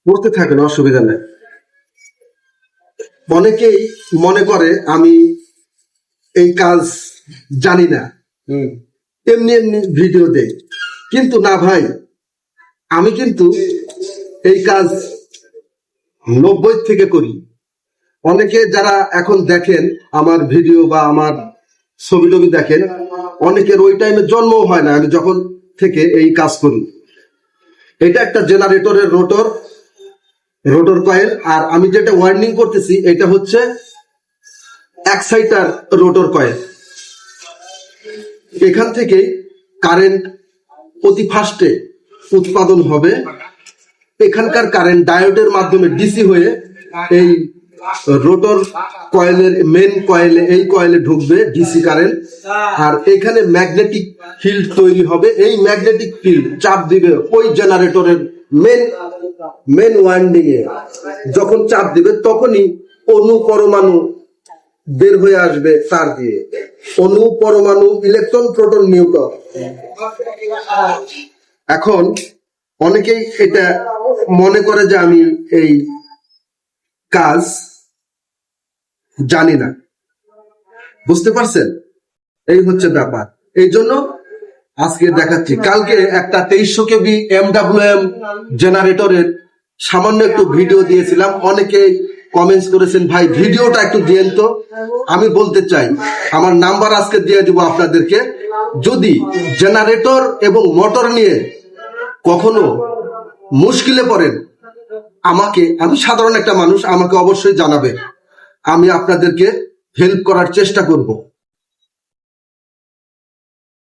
পড়তে থাকেন, অসুবিধা নেই। অনেকেই মনে করে আমি এই কাজ জানি না, এমনি এমনি ভিডিও দেই, কিন্তু না ভাই, আমি কিন্তু এই কাজ 90 থেকে করি। অনেকে যারা এখন দেখেন আমার ভিডিও বা আমার ছবি টবি দেখেন, অনেকের ওই টাইমে জন্মও হয় না আমি যখন থেকে এই কাজ করি। এটা একটা জেনারেটরের রোটর কয়েল, আর আমি যেটা ওয়ার্নিং করতেছি এটা হচ্ছে এক্সাইটার রোটর কয়েল। এখান থেকে কারেন্ট অতি ফাস্টে উৎপাদন হবে। এখানকার কারেন্ট ডায়োডের মাধ্যমে ডিসি হয়ে এই রোটর কয়েলের মেন কয়েলে, এই কয়েলে ঢুকবে ডিসি কারেন্ট, আর এখানে ম্যাগনেটিক ফিল্ড তৈরি হবে। এই ম্যাগনেটিক ফিল্ড চাপ দিবে ওই জেনারেটরের মেন ওয়াইন্ডিং এ। যখন চাপ দিবে তখনই অণু পরমাণু বের হয়ে আসবে তার দিয়ে। অণু পরমাণু, ইলেকট্রন, প্রোটন, নিউট্রন। এখন অনেকেই এটা মনে করে যে আমি এই কাজ জানি না, বুঝতে পারছেন? এই হচ্ছে ব্যাপার। এই জন্য আজকে দেখাচ্ছি। কালকে একটা 2300 কেবি MWM জেনারেটরের সামান্য একটু ভিডিও দিয়েছিলাম। অনেকে কমেন্টস করেছেন, ভাই ভিডিওটা একটু দিয়েন তো। আমি বলতে চাই, আমার নাম্বার আজকে দিয়ে দিব আপনাদেরকে। যদি জেনারেটর এবং মোটর নিয়ে কখনো মুশকিলে পড়েন, আমি সাধারণ একটা মানুষ, আমাকে অবশ্যই জানাবে। আমি আপনাদেরকে হেল্প করার চেষ্টা করব।